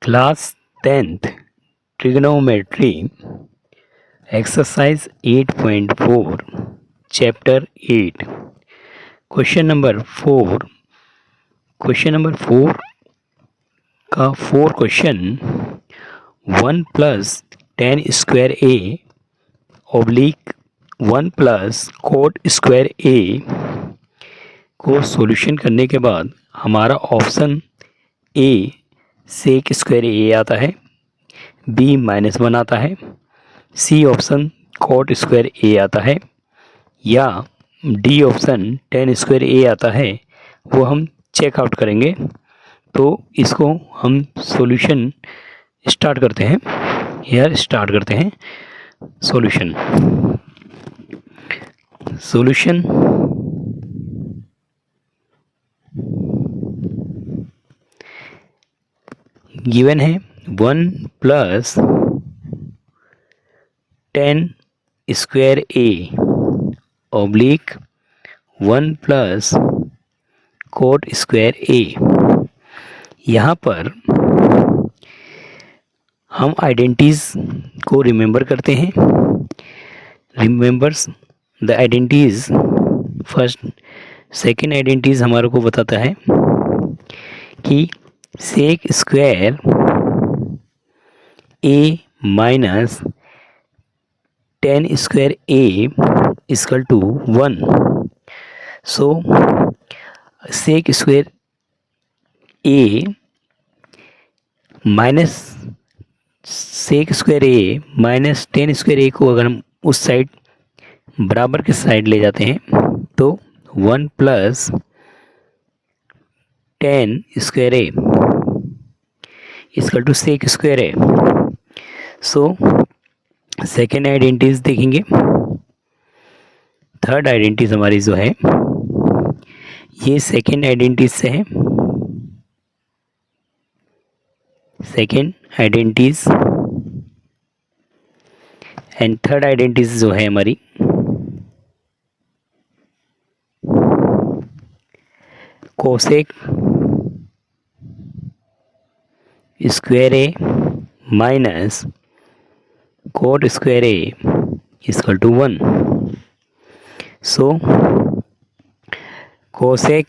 Class 10th Trigonometry Exercise 8.4 Chapter 8 Question number 4 का 4 question 1 plus tan square A oblique 1 plus cot square A को solution करने के बाद हमारा ऑप्शन ए सेक स्क्वायर ए आता है, बी -1 आता है, सी ऑप्शन कॉट स्क्वायर ए आता है या डी ऑप्शन टेन स्क्वायर ए आता है, वो हम चेक आउट करेंगे। तो इसको हम सॉल्यूशन स्टार्ट करते हैं। यार स्टार्ट करते हैं सॉल्यूशन। गिवन है 1 plus tan square A oblique 1 plus cot square A. यहाँ पर हम आइडेंटिटीज को रिमेंबर करते हैं। Remembers the identities. First second identities हमारे को बताता है कि sec square A minus tan square A equal to 1। So sec square A minus sec square A minus tan square A को अगर हम उस साइड बराबर के साइड ले जाते हैं तो 1 plus tan square A equal to sec square A. So second identities देखेंगे। थर्ड आइडेंटिटीज हमारी जो है ये सेकेंड आइडेंटिटीज से है। Second identities and third identities जो है हमारी cosec square A minus cot square A equal to 1। So cosec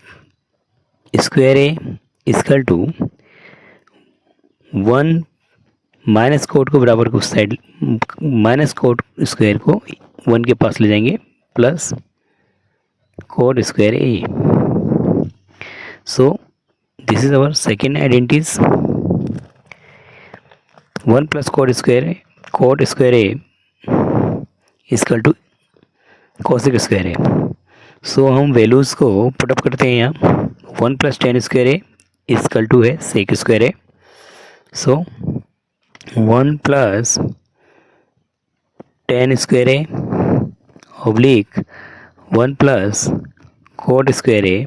square A equal to 1 minus cot को बराबर को उस साइड माइनस कोट स्क्वायर को 1 के पास ले जाएंगे plus cot square A. So this is our second identities 1 plus cot square A equal to cosec square A. So हम वैल्यूज़ को पुटअप करते हैं यहाँ। 1 plus tan square A equal to है sec square A. So 1 plus tan square A oblique 1 plus cot square A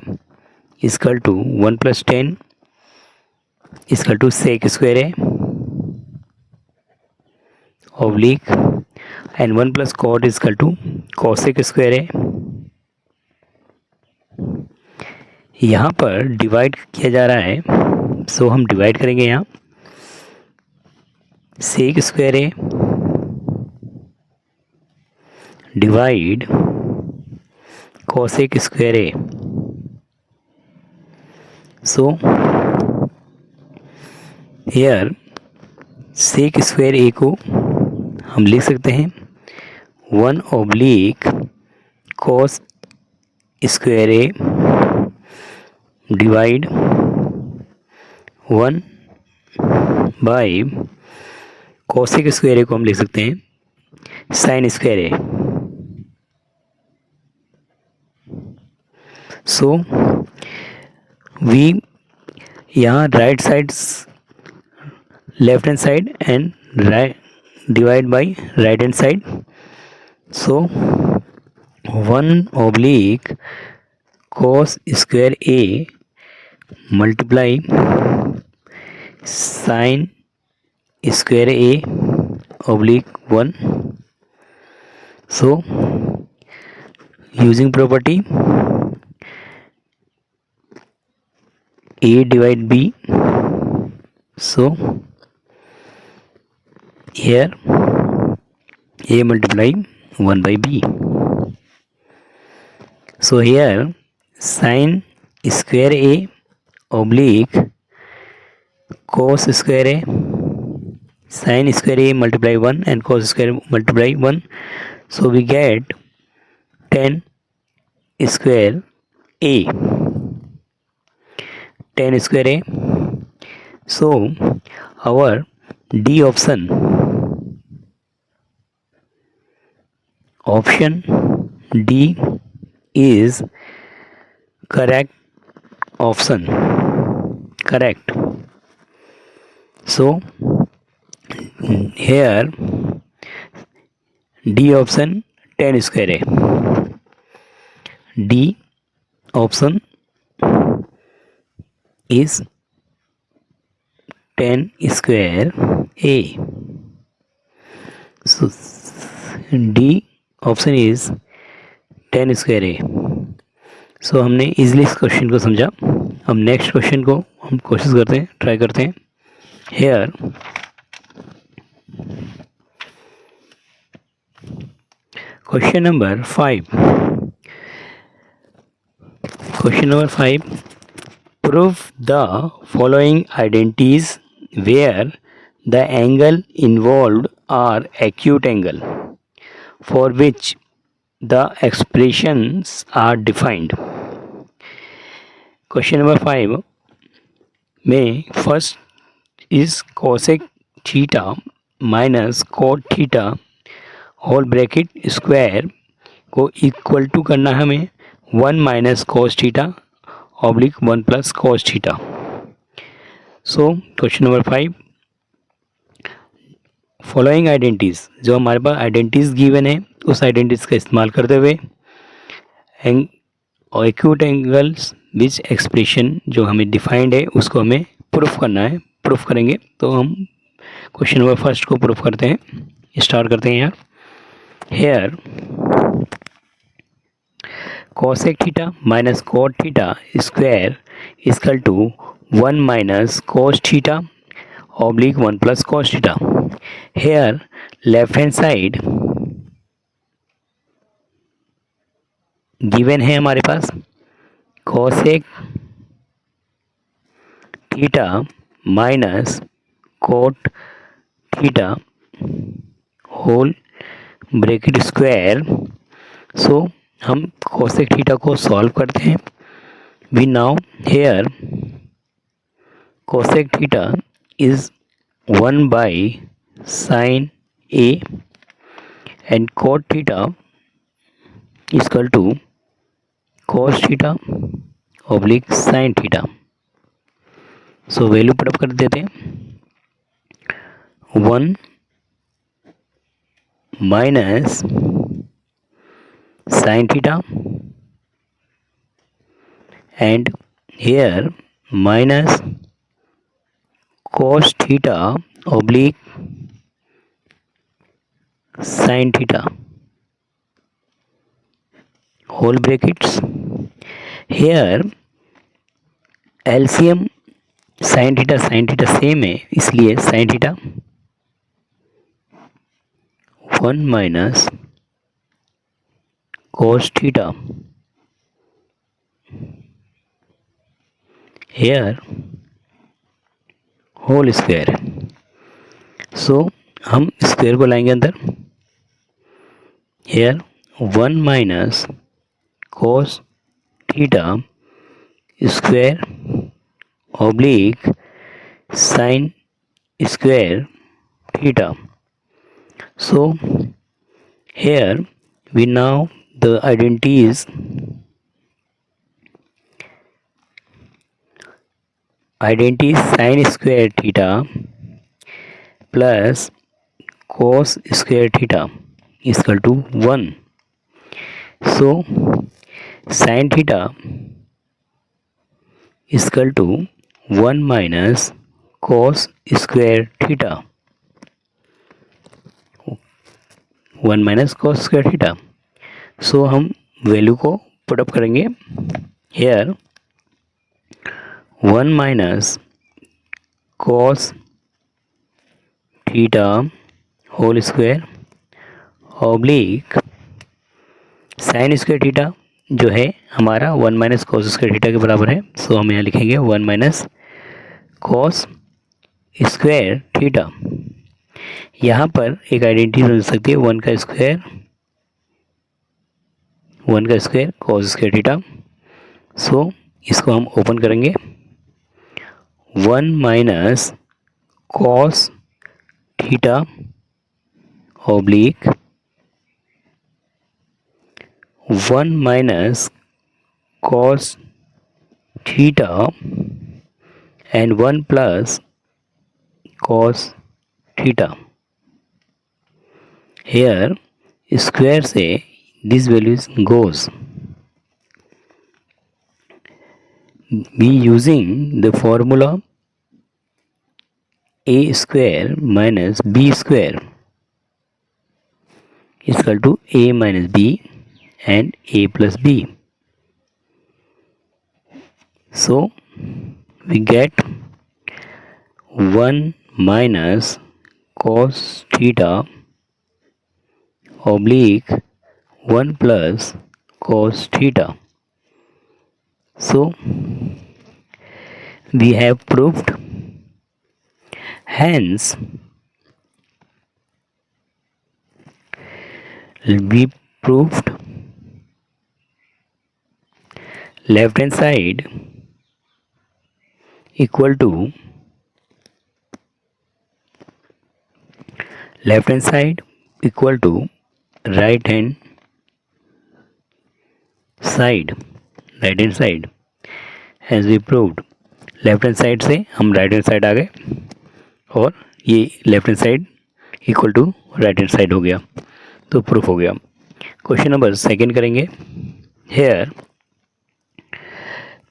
equal to 1 plus tan equal to sec square A oblique and 1 plus coat equal to cosec square A. यहाँ पर divide किया जा रहा है, सो हम divide करेंगे यहाँ sec square A divide cosec square A. So here sec square A को हम लिख सकते हैं 1 oblique cos square A divide 1 by cosec square A को हम लिख सकते हैं sine square A. So we यहाँ right side left hand side and right divide by right hand side. So 1 oblique cos square A multiply sine square A oblique 1। So using property A divide B, so here a multiply 1 by b. So here sin square a oblique cos square a, sin square a multiply 1 and cos square multiply 1. So we get tan square a, tan square a. So our D option D is correct option, correct. So here D option tan square a, D option is tan square a. So D option is tan square A. So हमने easily इस question को समझा. अब next question को हम कोशिश करते हैं, ट्राई करते हैं. Here question number 5. Question number 5. Prove the following identities where the angle involved are acute angle for which the expressions are defined. Question number 5 में first is cosec theta minus cot theta whole bracket square को equal to करना है हमें 1 minus cos theta oblique 1 plus cos theta. So question number 5, following identities, जो हमारे पास identities given है उस identities का इस्तेमाल करते हुए एक्यूट एंगल्स विच एक्सप्रेशन जो हमें डिफाइंड है उसको हमें प्रूफ करना है. प्रूफ करेंगे तो हम क्वेश्चन नंबर फर्स्ट को प्रूफ करते हैं, स्टार्ट करते हैं यार. Here cosec theta minus cot theta square equal to 1 minus cos theta oblique 1 plus cos theta. Here left hand side given है हमारे पास cosec theta minus cot theta whole bracket square. So हम cosec theta को solve करते हैं. We now here cosec theta is 1 by sin A and cot theta is equal to cos theta oblique sin theta. So value put up कर देते हैं. 1 minus sin theta and here minus cos theta oblique sin theta whole brackets. Here LCM sin theta same है इसलिए sin theta 1 minus cos theta. Here whole square. So हम square को लाएंगे अंदर. Here 1 minus cos theta square oblique sin square theta. So here we now the identities sin square theta plus cos square theta is equal to 1. So sin theta is equal to 1 minus cos square theta, 1 minus cos square theta. So हम value को put up करेंगे. Here 1 minus cos theta whole square oblique sine square theta जो है हमारा 1 minus cos square theta के बराबर है। सो हम यहाँ लिखेंगे 1 माइनस कॉस स्क्वायर थीटा। यहाँ पर एक आइडेंटिटी हो सकती है 1 का स्क्वायर कॉस स्क्वायर थीटा। सो इसको हम ओपन करेंगे 1 minus cos theta oblique 1 minus cos theta and 1 plus cos theta. Here square से this values goes. We using the formula a square minus b square is equal to a minus b and a plus b. So we get 1 minus cos theta oblique 1 plus cos theta. So we have proved, hence we proved left hand side equal to right hand side as we proved। Left hand side से हम right hand side आ गए और ये left hand side equal to right hand side हो गया, तो proof हो गया। क्वेश्चन नंबर सेकंड करेंगे। Here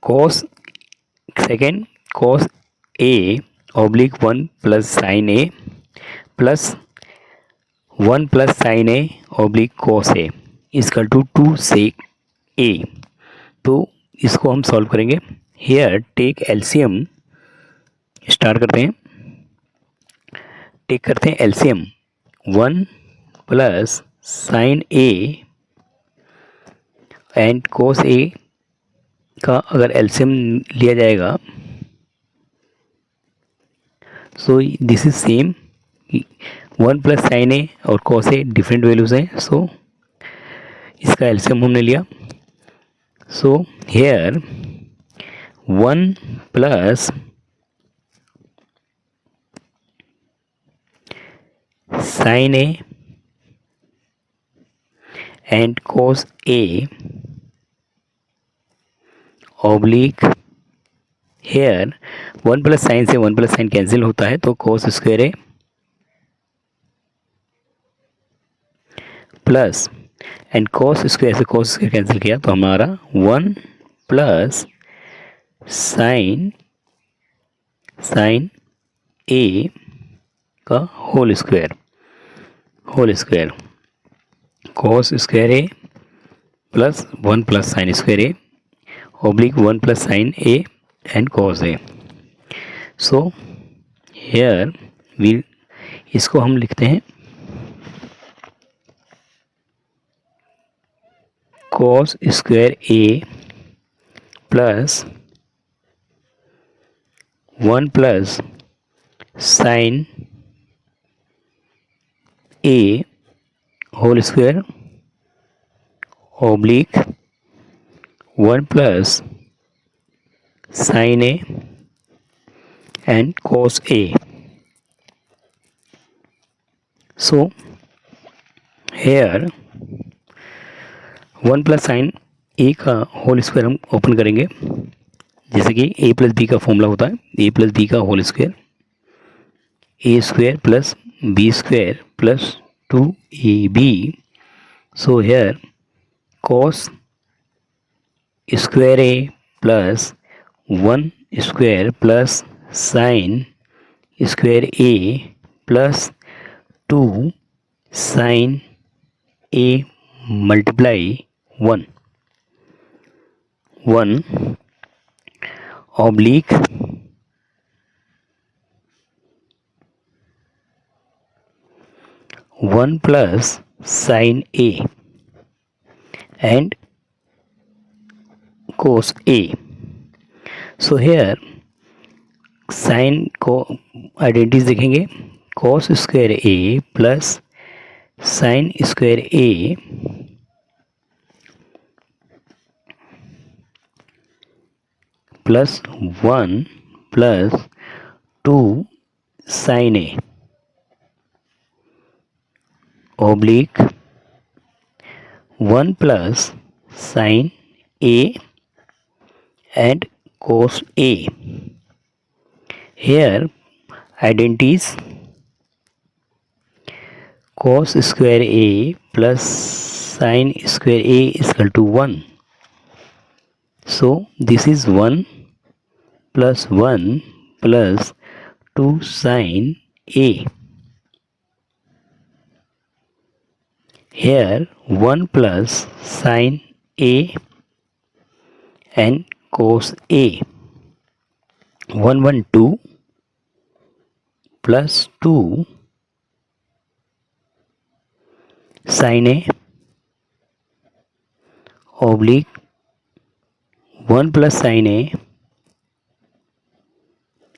cos A oblique 1 plus sine A plus 1 plus sine A oblique cos A equal to 2 sec A. तो इसको हम सॉल्व करेंगे। हेयर टेक एलसीएम, स्टार्ट करते हैं, टेक करते हैं LCM 1 plus sine A and cos A का अगर एलसीएम लिया जाएगा so this is same. 1 plus sine A और कोस ए डिफरेंट वैल्यूज हैं, सो इसका एलसीएम हमने लिया। So here 1 plus sin A and cos A oblique, here 1 plus sine से 1 प्लस साइन कैंसिल होता है तो cos square A plus and cos square से cos स्क्वायर कैंसिल किया तो हमारा 1 प्लस साइन A का whole square cos square A plus 1 plus sine square A oblique 1 plus sine A and cos A। So here we इसको हम लिखते हैं cos square A plus 1 plus sine A whole square oblique 1 plus sine A and cos A। So here 1 plus sine A का whole square हम open करेंगे, जैसे कि a plus B का फॉर्मूला होता है a प्लस बी का whole square A square plus B square plus 2ab। So here cos square a plus 1 square plus sine square a plus 2 sine a multiply 1 oblique 1 plus sin A and cos A. So here sin को identities देखेंगे, cos square A प्लस sin square A plus 1 plus 2 sin A oblique 1 plus sin A and cos A. Here identities cos square A plus sin square A is equal to 1. So this is 1 plus 1 plus 2 sin A. Here 1 plus sin A and cos A. 1 1 2 plus 2 sin A oblique 1 plus sin A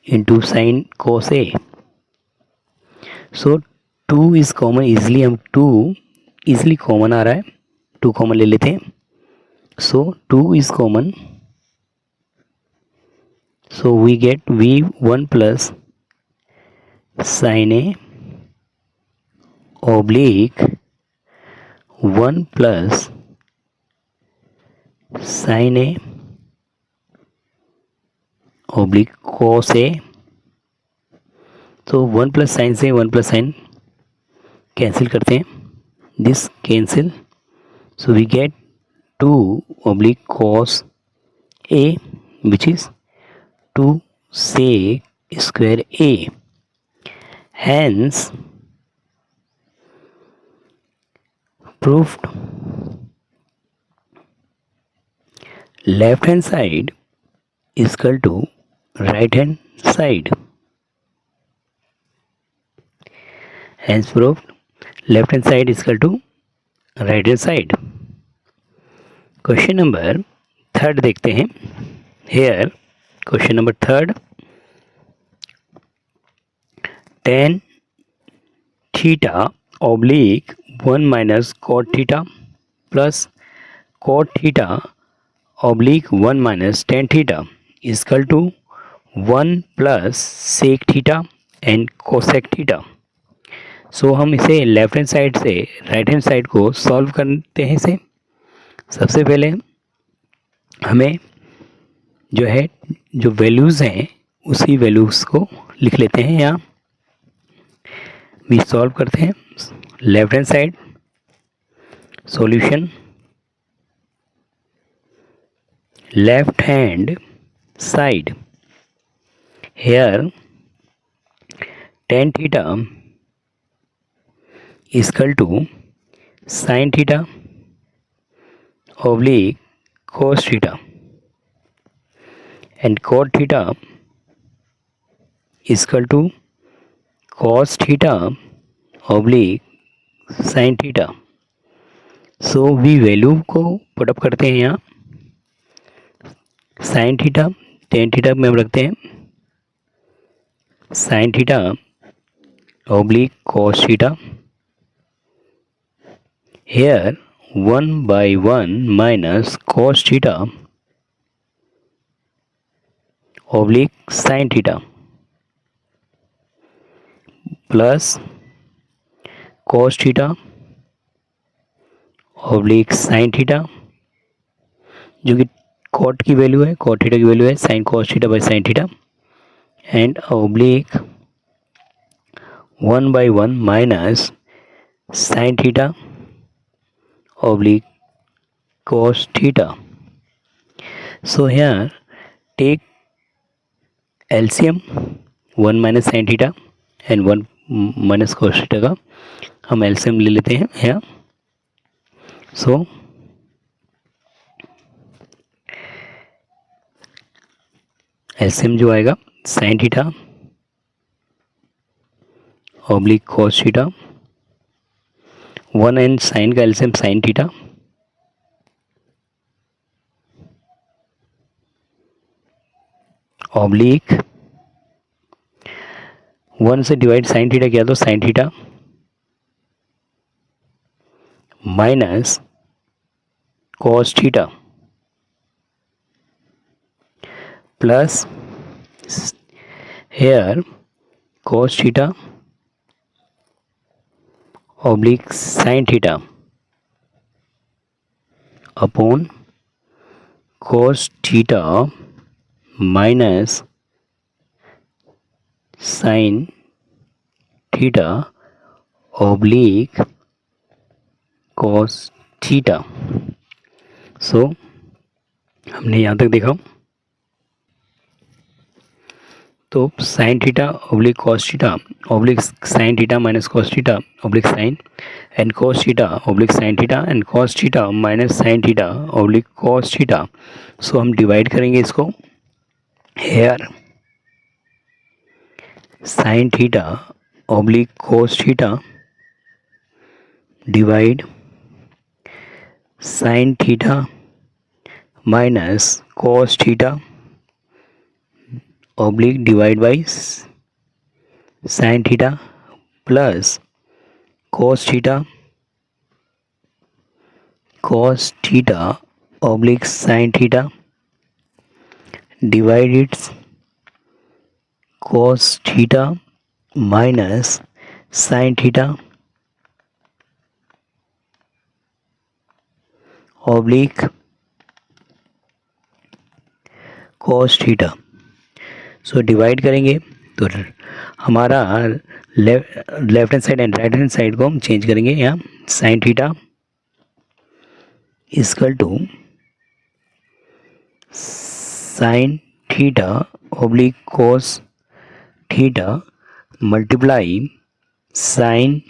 into sin cos A. So 2 is common, easily हम 2 easily common आ रहा है, 2 common ले लेते हैं. So 2 is common, so we get V1 plus sin A oblique 1 plus sin A oblique cos A. तो 1 plus sine से 1 plus sine cancel करते हैं, this cancel, so we get 2 oblique cos A which is 2 sec square A. Hence proved left hand side is equal to right hand side. Hence proved left hand side is equal to right hand side. Question number 3 देखते हैं. Here question number 3, tan theta oblique 1 minus cot theta plus cot theta oblique 1 minus tan theta is equal to 1 plus sec theta and cosec theta. सो हम इसे left hand side से right hand side को solve करते हैं. इसे सबसे पहले हमें जो है जो वैल्यूज़ हैं उसी वैल्यूज़ को लिख लेते हैं. यहाँ भी सॉल्व करते हैं. Left hand side solution, left hand side, here tan theta is equal to sin theta oblique cos theta and cot theta is equal to cos theta oblique sin theta. So we value को put up करते हैं. यहाँ sin theta tan theta में हम रखते हैं sin theta oblique cos theta. Here 1 by 1 minus cos theta oblique sin theta plus cos theta oblique sin theta, जो कि cot की वैल्यू है, cot theta की वैल्यू है sin cos theta by sin theta, and oblique 1 by 1 minus sin theta oblique cos theta. So here take LCM 1 minus sin theta and 1 minus cos theta का हम LCM ले लेते हैं यहाँ. So LCM जो आएगा sin theta oblique cos theta 1 and sine का LCM sine theta, oblique 1 से डिवाइड साइन थीटा किया तो sine theta minus cos theta plus here cos theta oblique sin theta upon cos theta minus sin theta oblique cos theta. So हमने यहाँ तक देखा तो sine theta oblique cos theta oblique sine theta minus cos theta oblique sine and cos theta oblique sine theta and cos theta minus sine theta oblique cos theta. So हम divide करेंगे इसको. Here sine theta oblique cos theta divide sine theta minus cos theta oblique divide by sin theta plus cos theta oblique sin theta divided cos theta minus sin theta oblique cos theta. So divide करेंगे तो हमारा left hand side and right hand side को हम change करेंगे. यहाँ sine theta equal to sine theta oblique cos theta multiply sine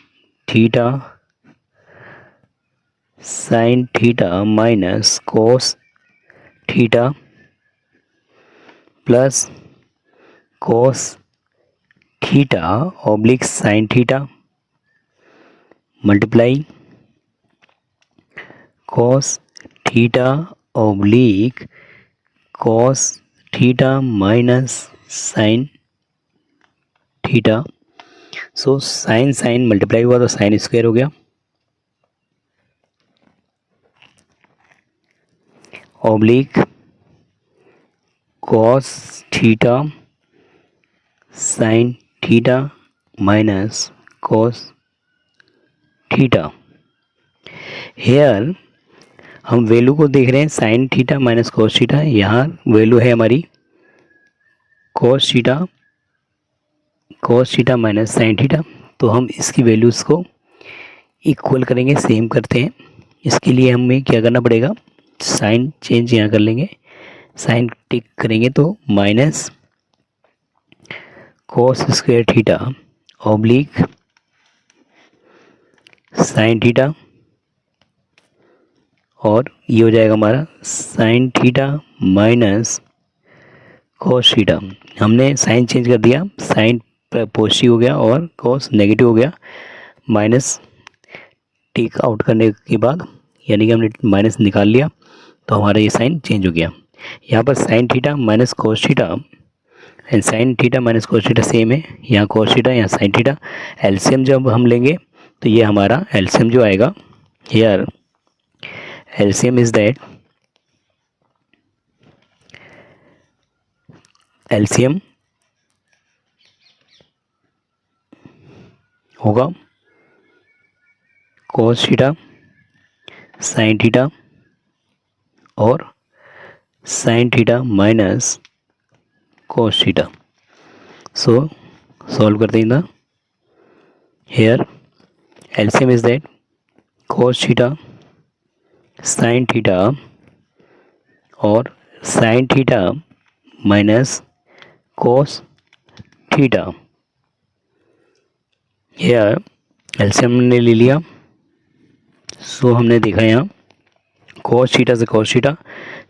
theta minus cos theta plus cos theta oblique sin theta multiply cos theta oblique cos theta minus sin theta. So sine multiply हुआ तो sine square हो गया oblique cos theta sine theta minus cos theta. Here हम value को देख रहे हैं sine theta minus cos theta. यहाँ वैल्यू है हमारी cos theta minus sine theta. तो हम इसकी वैल्यूज़ को इक्वल करेंगे, सेम करते हैं. इसके लिए हमें क्या करना पड़ेगा, साइन चेंज यहाँ कर लेंगे, साइन टिक करेंगे तो minus cos square theta oblique sine theta और ये हो जाएगा हमारा sign theta minus cos theta. हमने साइन चेंज कर दिया, साइन पॉजिटिव हो गया और cos नेगेटिव हो गया. माइनस टेक आउट करने के बाद यानी कि हमने माइनस निकाल लिया तो हमारा ये साइन चेंज हो गया. यहाँ पर sine theta minus cos theta and sine theta minus cos theta same है. यहाँ cos थीटा यहाँ साइन थीटा. एलसीएम जब हम लेंगे तो ये हमारा एलसीएम जो आएगा, here LCM is that LCM होगा cos थीटा साइन थीटा और sine theta minus cos theta. So solve करते हैं ना. Here LCM is that cos theta sine theta और sine theta minus cos theta. Here LCM ने ले लिया. So हमने देखा यहाँ cos थीटा से cos theta,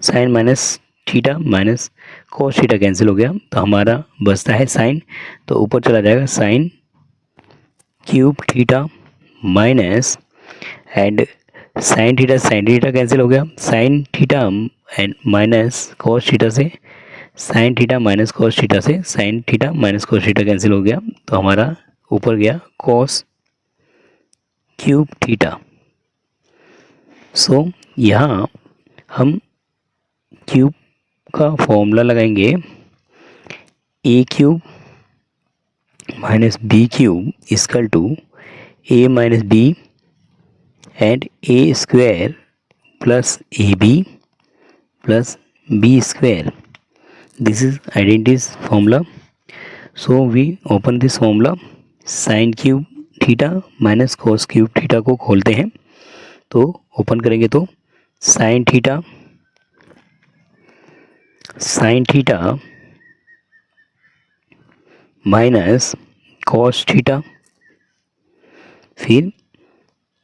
sine minus theta minus cos theta cancel हो गया तो हमारा बचता है साइन. तो ऊपर चला जाएगा sine cube theta minus and sine theta cancel हो गया, sine theta and minus cos theta से, sine theta minus cos theta से sine theta minus cos theta cancel हो गया, तो हमारा ऊपर गया कॉस क्यूब थीटा। सो यहाँ हम क्यूब का फॉर्मूला लगाएंगे, a cube minus b cube equal to A minus B and a square plus a b plus B square. This is identities formula. So we open this formula. Sine cube theta minus cos cube theta को खोलते हैं, तो open करेंगे तो sine theta minus cos theta, फिर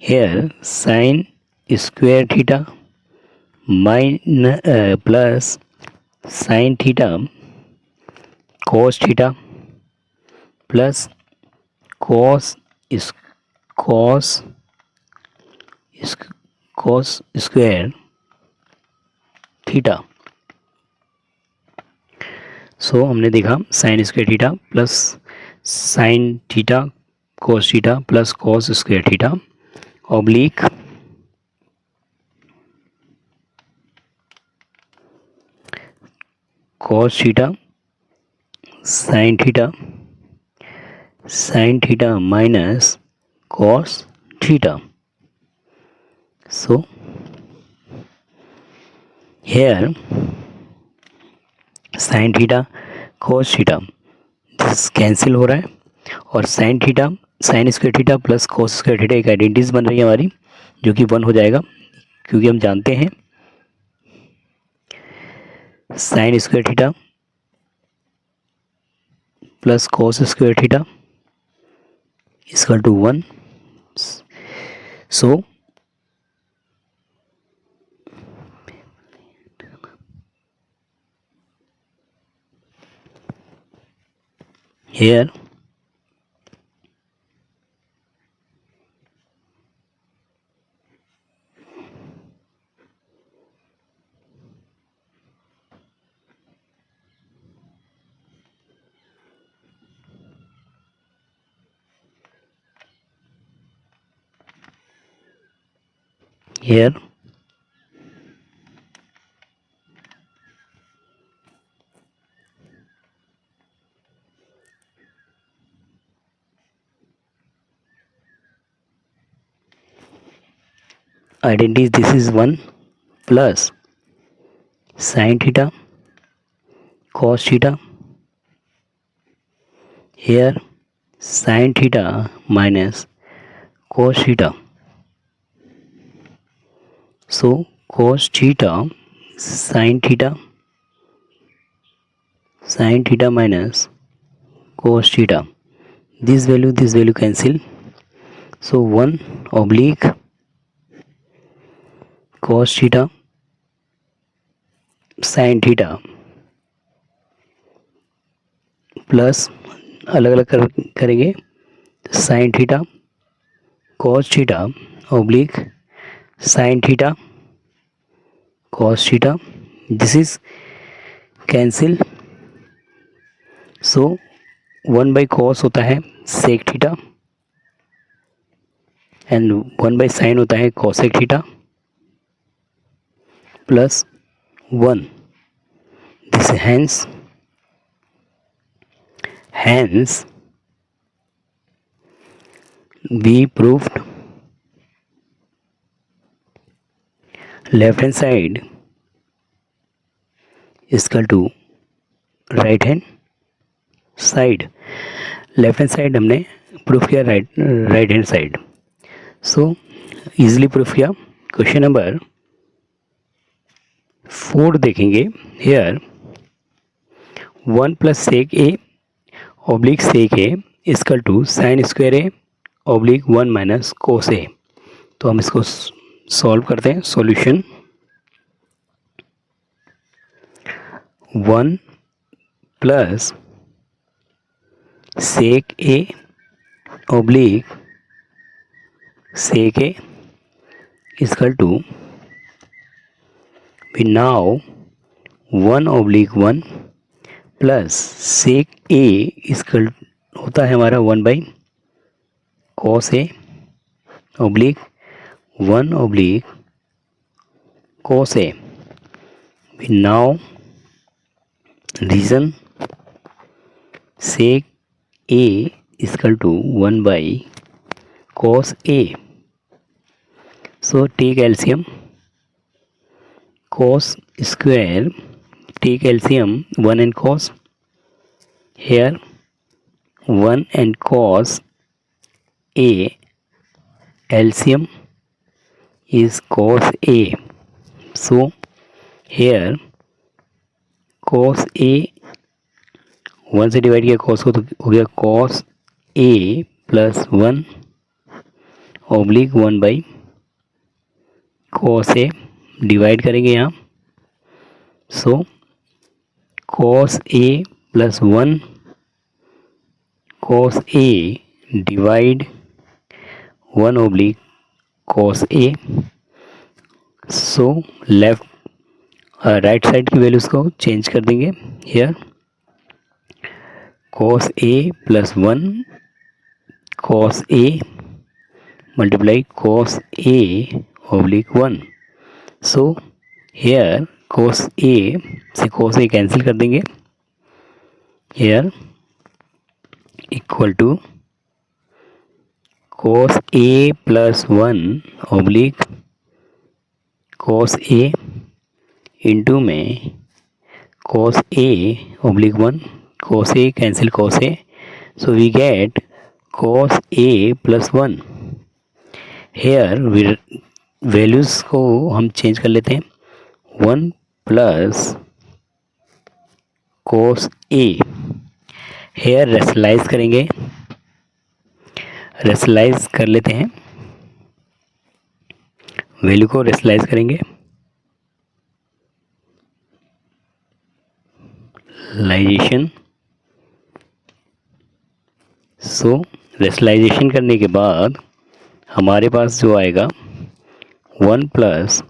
here sine square theta plus sine theta cos theta plus cos square theta. So हमने देखा sine square theta plus sine theta cos theta plus cos square theta oblique cos theta sine theta minus cos theta. So hair sine theta cos theta this cancel हो रहा है, और sign square theta plus cos square theta एक identities बन रही है हमारी, जो कि 1 हो जाएगा, क्योंकि हम जानते हैं sine square theta plus cos square theta equal to 1. So here here identities, this is 1 plus sin theta cos theta, here sin theta minus cos theta. So cos theta sin theta minus cos theta, this value cancel. So 1 oblique cos theta sin theta plus अलग अलग करेंगे sine theta cos theta oblique sine theta cos theta, this is cancel. So 1 by cos होता है sec theta and 1 by sine होता है cosec theta plus 1. This hence we proved left hand side is equal to right hand side. Left hand side हमने proof किया right hand side. So easily proof किया. Question number 4 देखेंगे. Here 1 plus sec A oblique sec A equal to sine square A oblique 1 minus cos A. तो हम इसको solve करते हैं. Solution 1 plus sec A oblique sec A is equal to, we now 1/1 plus sec A इसका होता है हमारा 1 by cos A oblique 1/cos a. now reason sec a is equal to 1 by cos a. So take LCM. Cos square, take LCM 1 and cos. Here 1 and cos a, LCM is cos a. So here cos a 1 से divide किया cos को तो हो गया cos a plus 1/1 by cos a. Divide करेंगे यहाँ. So cos a plus 1 cos a divide 1/cos a. So left right side की values को चेंज कर देंगे. Here cos a plus 1 cos a multiply cos a/1. So here cos a से cos a cancel कर देंगे. Here equal to cos a plus 1/ cos a into में cos a/1. cos a cancel cos a. So we get cos a plus 1. Here values को हम change कर लेते हैं. 1 plus cos a. Here rationalise करेंगे. Rationalise कर लेते हैं. वैल्यू को रेशनलाइज करेंगे. लाइजेशन. सो रेशनलाइजेशन करने के बाद हमारे पास जो आएगा 1 प्लस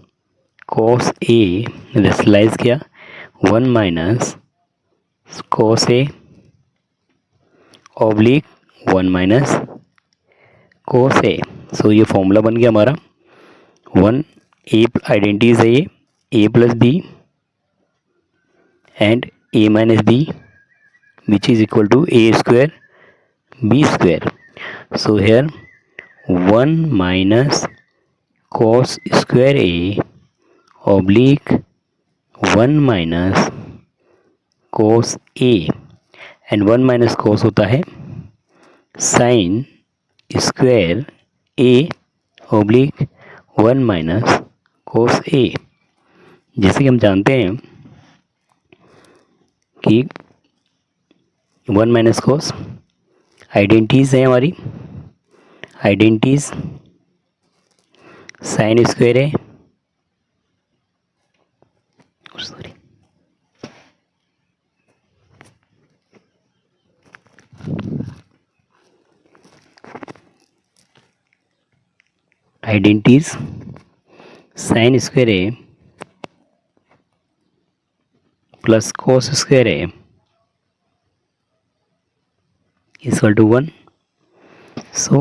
cos a रेशनलाइज किया 1 minus cos a oblique 1 minus cos a. सो ये फॉर्मूला बन गया हमारा 1 a आइडेंटिटीज है ये a plus b and a minus b which is equal to a square b square. So here 1 minus cos square a oblique 1 minus cos a and 1 minus cos होता है sine square a oblique 1 minus cos a. जैसे कि हम जानते हैं कि 1 minus cos identities हैं हमारी. आइडेंटिटीज साइन स्क्वायर है सॉरी आइडेंटिटीज साइन स्क्वायर है प्लस cos स्क्वायर है equal to 1. So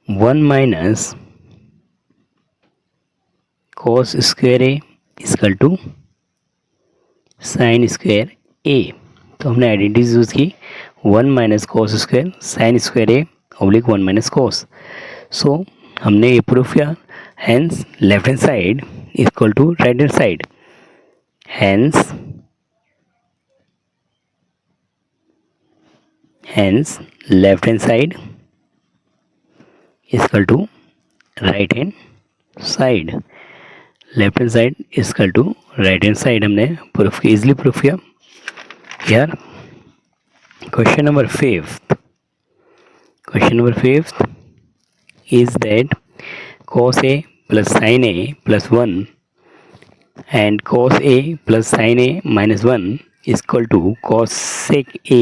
1 minus cos square A equal to sine square A. तो हमने आइडेंटिटीज यूज़ की 1 minus cos square sine square A oblique 1 minus cos. So हमने ये proof किया. Hence left hand side equal to right hand side. Hence left hand side equal to right hand side. Left hand side equal to right hand side हमने proof easily proof किया. यार question number 5. Question number 5 is that cos a plus sin a plus 1 and cos a plus sin a minus 1 is equal to cos sec a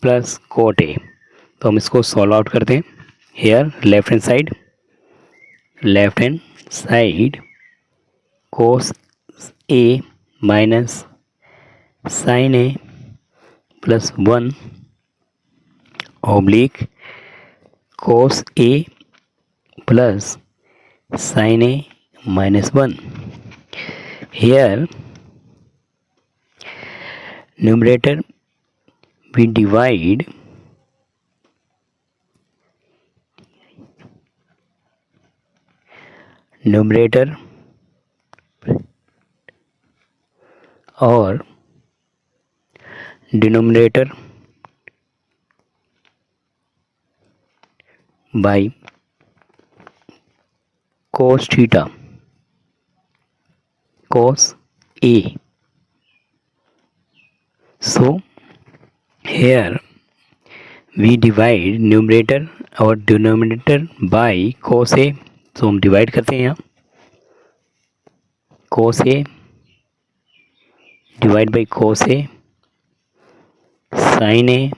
plus cot a. तो हम इसको solve out करते हैं. Here left hand side left hand side cos a minus sine A plus 1 oblique cos a प्लस sin a minus 1. Here numerator we divide numerator और denominator by cos theta cos a. So here we divide numerator और denominator by cos a. तो हम divide करते हैं यहाँ cos a divide by cos a, sin a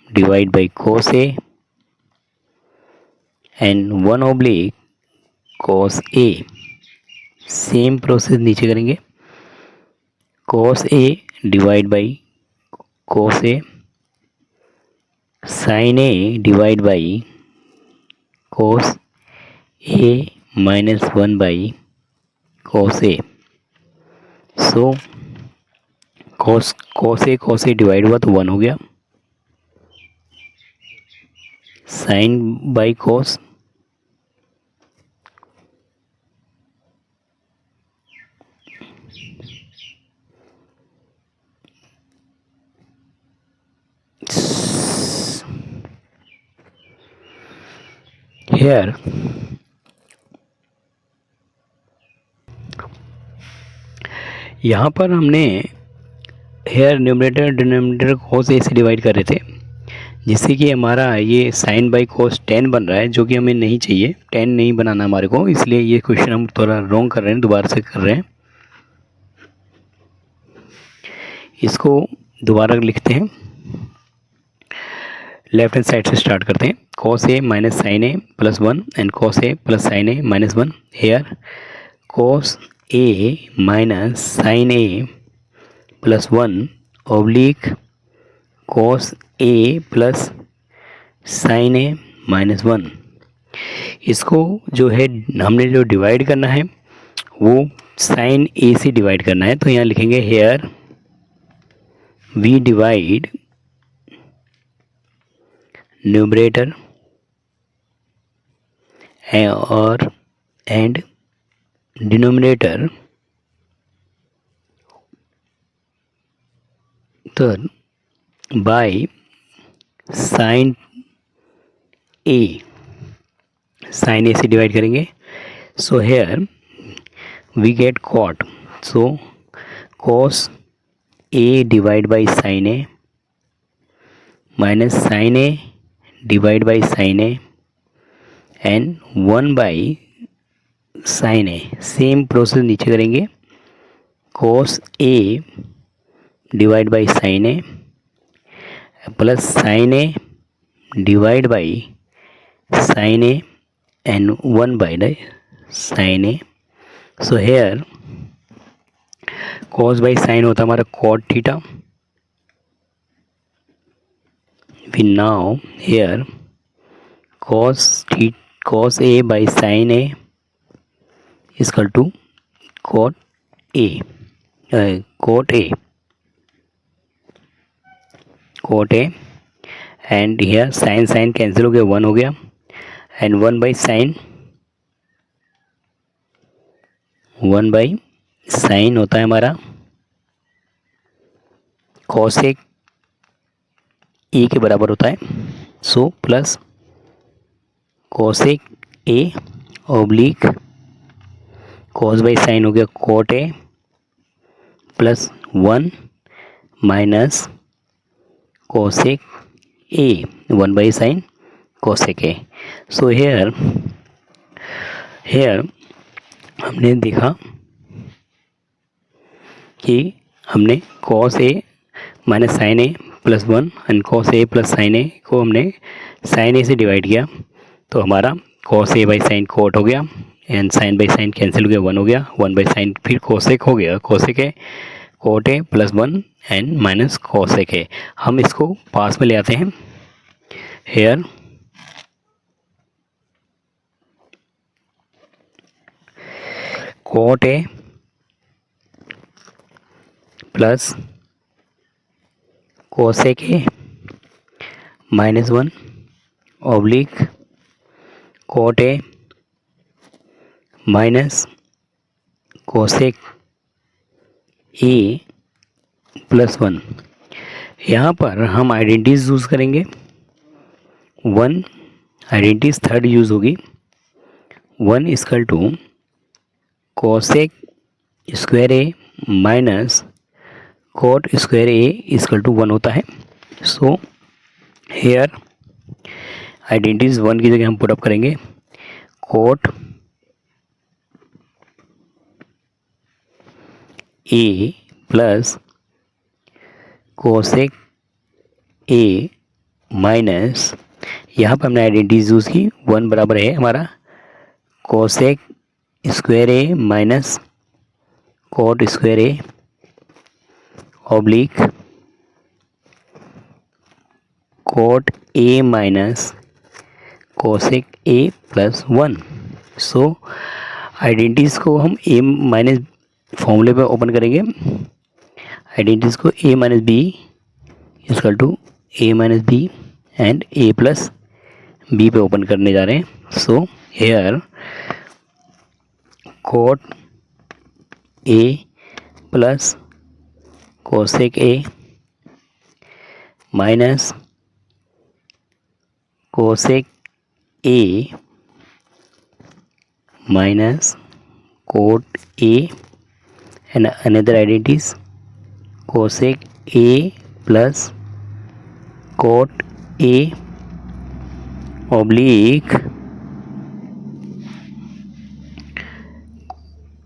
divide by cos a and 1 oblique cos a. Same process नीचे करेंगे cos a divide by cos a, sin a divide by cos a minus 1 by cos a. So cos a divide हुआ तो 1 हो गया, sign by cos here यहाँ पर हमने here numerator denominator cos a से डिवाइड कर रहे थे, जिससे कि हमारा ये साइन बाई cos 10 बन रहा है, जो कि हमें नहीं चाहिए, 10 नहीं बनाना हमारे को, इसलिए ये क्वेश्चन हम थोड़ा रॉन्ग कर रहे हैं, दोबारा से कर रहे हैं। इसको दोबारा लिखते हैं, लेफ्ट हैंड साइड से स्टार्ट करते हैं cos a minus sine A plus 1 and cos a plus sine A minus 1. Here cos a minus sine A plus 1 oblique cos a plus sine A minus 1. इसको जो है हमने जो divide करना है वो साइन ए से डिवाइड करना है, तो यहाँ लिखेंगे हेयर वी डिवाइड न्यूमरेटर और एंड डिनोमिनेटर तो बाय साइन ए से डिवाइड करेंगे. So here we get cot, so cos a divide by sine A minus sine a divide by sine A and 1 by sine a. Same process नीचे करेंगे cos a divide by sine A plus sine a divide by sine A and 1 by the sine a. So here cos by sine होता है हमारा cot theta. we now here cos a by sin a is equal to cot a and here sin cancel हो गया, 1 हो गया and 1 by sin होता है हमारा cos ए के बराबर होता है. So plus cosec A oblique cos by sine हो गया cot A plus 1 minus cosec A 1 by sine cosec A. So here हमने देखा कि हमने cos A minus sine A plus 1 and cos a plus sine A को हमने sine ए से divide किया, तो हमारा cos A by sine cot हो गया, and sine by sine cancel हो गया, 1 हो गया, 1 बाई साइन फिर कोसेक हो गया, कोसेक है cot A plus 1 and minus cosec है। हम इसको पास में ले आते हैं। Here cot A plus cosec A minus 1 oblique cot a minus cosec A plus 1। यहाँ पर हम आइडेंटिटीज यूज़ करेंगे। 1 आइडेंटिटीज थर्ड यूज़ होगी। 1 equal to cosec square A minus cot square A equal to 1 होता है। सो हेयर आइडेंटिटीज 1 की जगह हम पुट अप करेंगे cot A plus cosec A minus, यहाँ पर हमने आइडेंटिटीज यूज़ की। 1 बराबर है हमारा cosec square A minus cot square A oblique cot a minus cosec A plus 1। So identities को हम ए माइनस फॉर्मूले पे ओपन करेंगे। आइडेंटिटीज को A minus B equal to A minus B and A plus B पे open करने जा रहे हैं। So here cot A plus cosec A minus cosec A minus cot A and another identities cosec a plus cot a oblique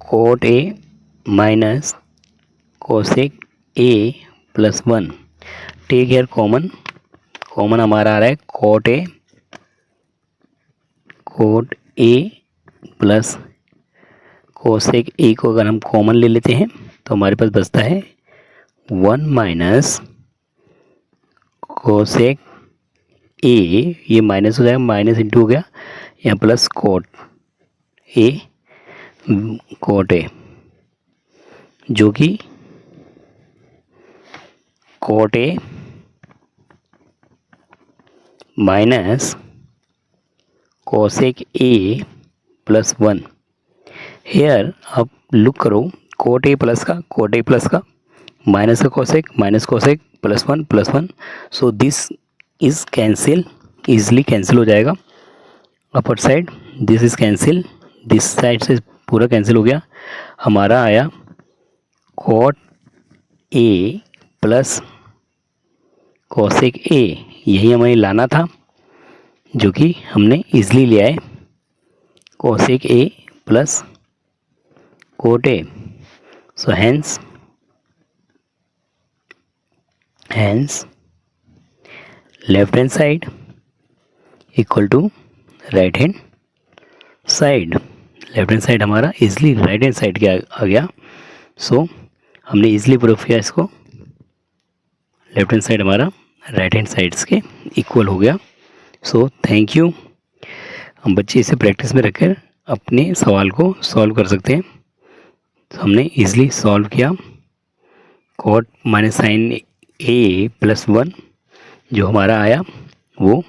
cot a minus cosec a plus 1। Take here common हमारा आ रहा है cot A plus cosec a को अगर हम common ले लेते हैं तो हमारे पास बचता है 1 माइनस कोसेक ए, ये माइनस हो जाएगा, माइनस इंटू हो गया, यहाँ प्लस कोट ए जो कि cot a minus cosec A plus 1। Here आप लुक करो कोट ए प्लस का माइनस का cosec plus 1 so this is cancel, easily cancel हो जाएगा। Upper side this is cancel, this side से पूरा कैंसिल हो गया। हमारा आया cot A plus cosec a, यही हमें लाना था जो कि हमने ईजिली लिया है cosec A plus cot a. So hence left hand side equal to right hand side. Left hand side हमारा इजली राइट हैंड साइड के आ गया। सो हमने इजली प्रूफ किया इसको, लेफ्ट हैंड साइड हमारा राइट हैंड साइड्स के equal हो गया। So thank you. हम बच्चे इसे प्रैक्टिस में रखकर अपने सवाल को सॉल्व कर सकते हैं। तो हमने इजली सॉल्व किया। कोट माइनस साइन ए प्लस 1 जो हमारा आया वो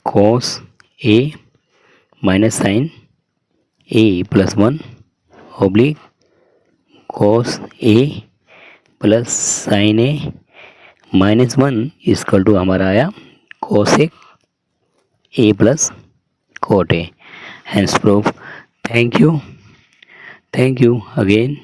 cos A minus sine A plus 1 oblique cos A plus sine A minus 1 equal to हमारा आया cosec A plus cot A. Hence proof. Thank you again.